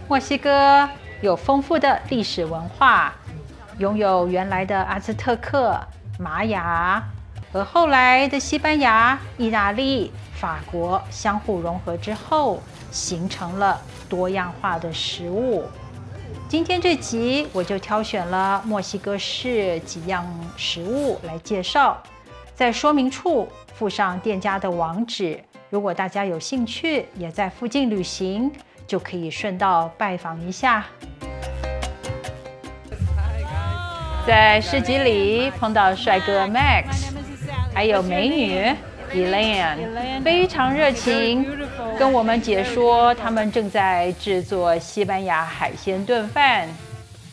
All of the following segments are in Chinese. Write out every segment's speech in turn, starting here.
墨西哥有丰富的历史文化，拥有原来的阿兹特克、玛雅和后来的西班牙、意大利、法国相互融合之后，形成了多样化的食物。今天这集我就挑选了墨西哥市几样食物来介绍，在说明处附上店家的网址，如果大家有兴趣，也在附近旅行，就可以顺道拜访一下。在市集里碰到帅哥 Max， 还有美女 Elaine， 非常热情，跟我们解说他们正在制作西班牙海鲜炖饭，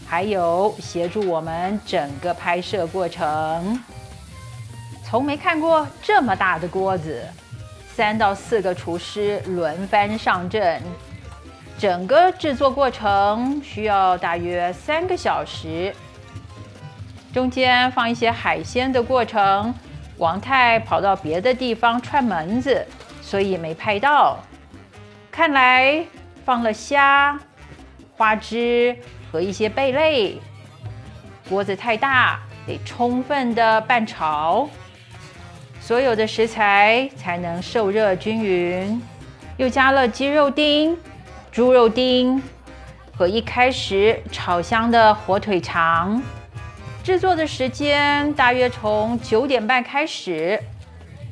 还有协助我们整个拍摄过程。从没看过这么大的锅子，3到4个厨师轮番上阵，整个制作过程需要大约3个小时。中间放一些海鲜的过程，王太跑到别的地方串门子，所以没拍到。看来放了虾、花枝和一些贝类。锅子太大，得充分的拌炒，所有的食材才能受热均匀。又加了鸡肉丁、猪肉丁和一开始炒香的火腿肠。制作的时间大约从9点半开始，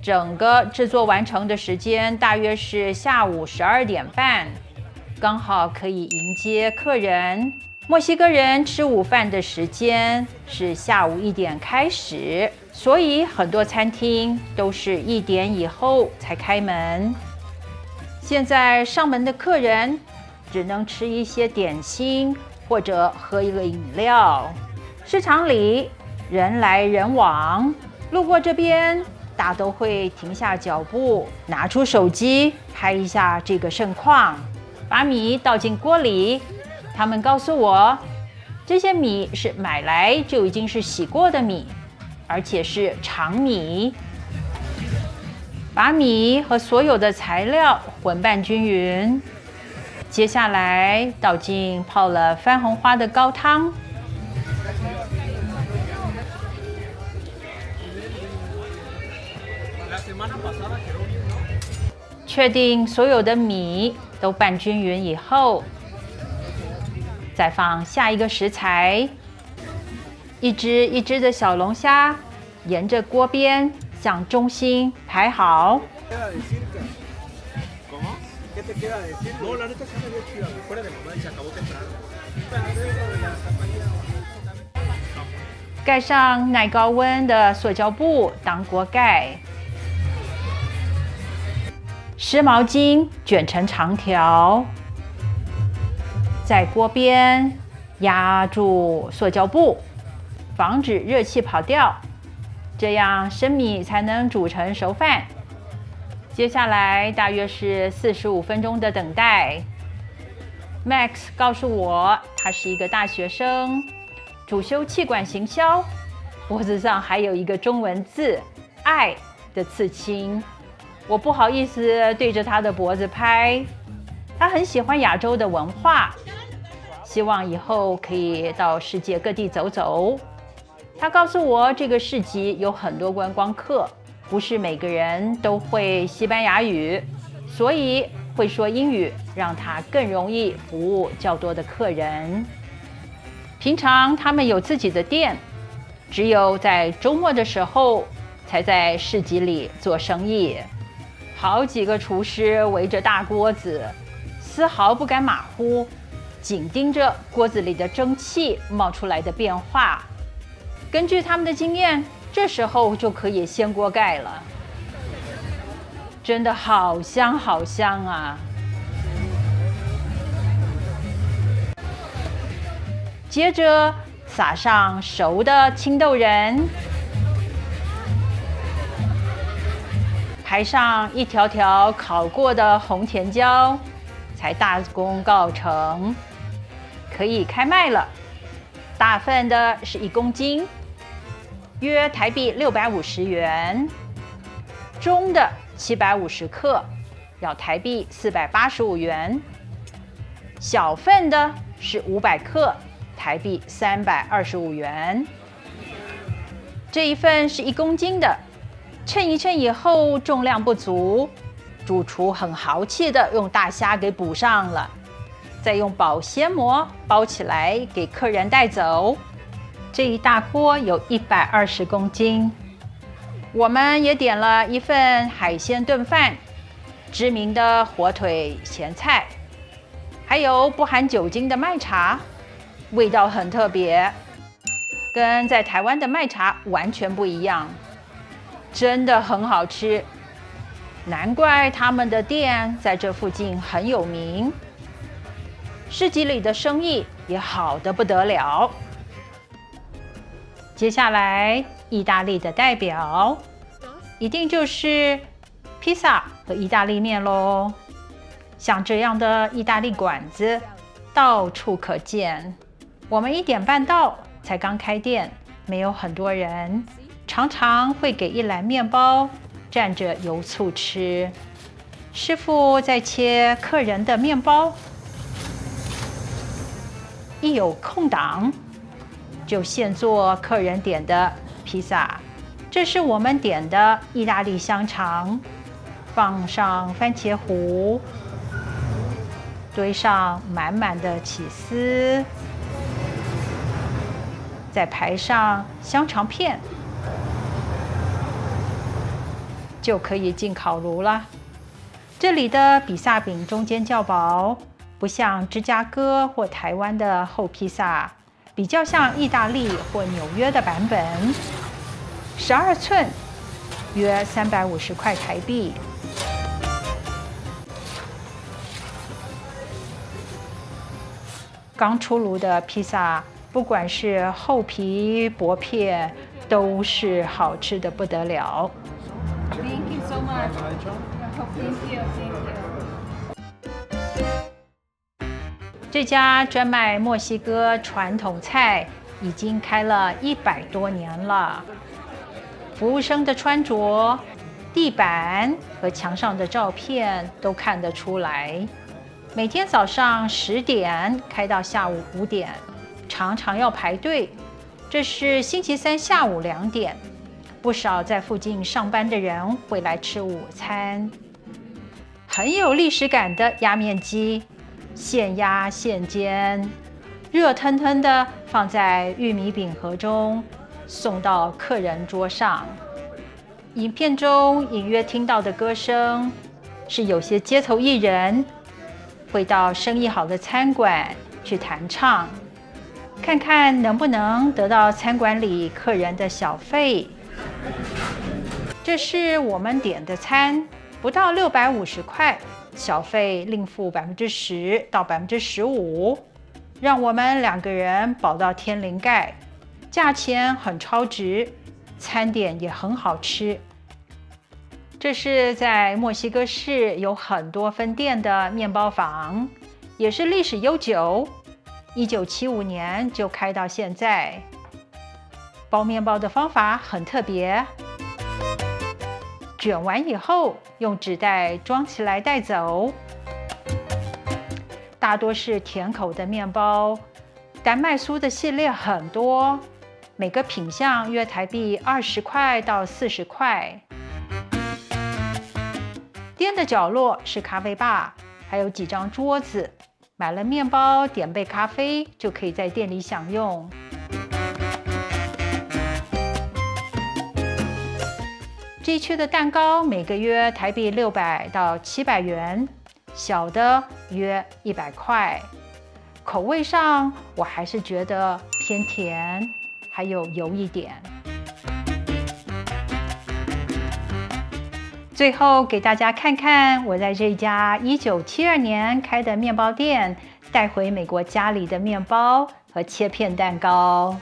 整个制作完成的时间大约是下午12点半，刚好可以迎接客人。墨西哥人吃午饭的时间是下午1点开始，所以很多餐厅都是1点以后才开门。现在上门的客人只能吃一些点心或者喝一个饮料。市场里人来人往，路过这边，大都会停下脚步，拿出手机拍一下这个盛况，把米倒进锅里。他们告诉我，这些米是买来就已经是洗过的米，而且是长米。把米和所有的材料混拌均匀，接下来倒进泡了番红花的高汤。确定所有的米都拌均匀以后，再放下一个食材，一只一只的小龙虾沿着锅边向中心排好。盖上耐高温的塑胶布当锅盖，湿毛巾卷成长条，在锅边压住塑胶布，防止热气跑掉，这样生米才能煮成熟饭。接下来大约是45分钟的等待。Max 告诉我，他是一个大学生，主修企管行销，脖子上还有一个中文字“爱”的刺青。我不好意思对着他的脖子拍。他很喜欢亚洲的文化，希望以后可以到世界各地走走。他告诉我，这个市集有很多观光客，不是每个人都会西班牙语，所以会说英语，让他更容易服务较多的客人。平常他们有自己的店，只有在周末的时候才在市集里做生意。好几个厨师围着大锅子，丝毫不敢马虎，紧盯着锅子里的蒸汽冒出来的变化。根据他们的经验，这时候就可以掀锅盖了。真的好香好香啊！接着撒上熟的青豆仁，排上一条条烤过的红甜椒，才大功告成，可以开卖了。大份的是1公斤，约台币650元；中的750克，要台币485元。小份的是500克，台币325元。这一份是1公斤的，称一称以后重量不足，主厨很豪气的用大虾给补上了，再用保鲜膜包起来给客人带走。这一大锅有120公斤。我们也点了一份海鲜炖饭，知名的火腿咸菜，还有不含酒精的麦茶，味道很特别，跟在台湾的麦茶完全不一样，真的很好吃。难怪他们的店在这附近很有名，市集里的生意也好得不得了。接下来，意大利的代表一定就是披萨和意大利面咯。像这样的意大利馆子到处可见。我们1点半到，才刚开店，没有很多人，常常会给一篮面包蘸着油醋吃。师傅在切客人的面包，一有空档就现做客人点的披萨。这是我们点的意大利香肠，放上番茄糊，堆上满满的起司，再排上香肠片，就可以进烤炉了。这里的比萨饼中间较薄，不像芝加哥或台湾的厚披萨，比较像意大利或纽约的版本。12寸，约350块台币。刚出炉的披萨，不管是厚皮薄片，都是好吃的不得了。Thank you so much. Thank you. 这家专卖墨西哥传统菜已经开了100多年了。服务生的穿着、地板和墙上的照片都看得出来。每天早上10点开到下午5点，常常要排队。这是星期三下午2点，不少在附近上班的人会来吃午餐。很有历史感的压面机，现压现煎，热腾腾的放在玉米饼盒中，送到客人桌上。影片中隐约听到的歌声，是有些街头艺人会到生意好的餐馆去弹唱，看看能不能得到餐馆里客人的小费。这是我们点的餐，不到650块，小费另付10%到15%，让我们2个人饱到天灵盖，价钱很超值，餐点也很好吃。这是在墨西哥市有很多分店的面包房，也是历史悠久，1975年就开到现在。包面包的方法很特别，卷完以后用纸袋装起来带走。大多是甜口的面包，丹麦酥的系列很多，每个品项约台币20块到40块。店的角落是咖啡吧，还有几张桌子，买了面包点杯咖啡就可以在店里享用。这一区的蛋糕每个约台币600到700元，小的约100块。口味上我还是觉得偏甜，还有油一点。最后给大家看看我在这家1972年开的面包店带回美国家里的面包和切片蛋糕。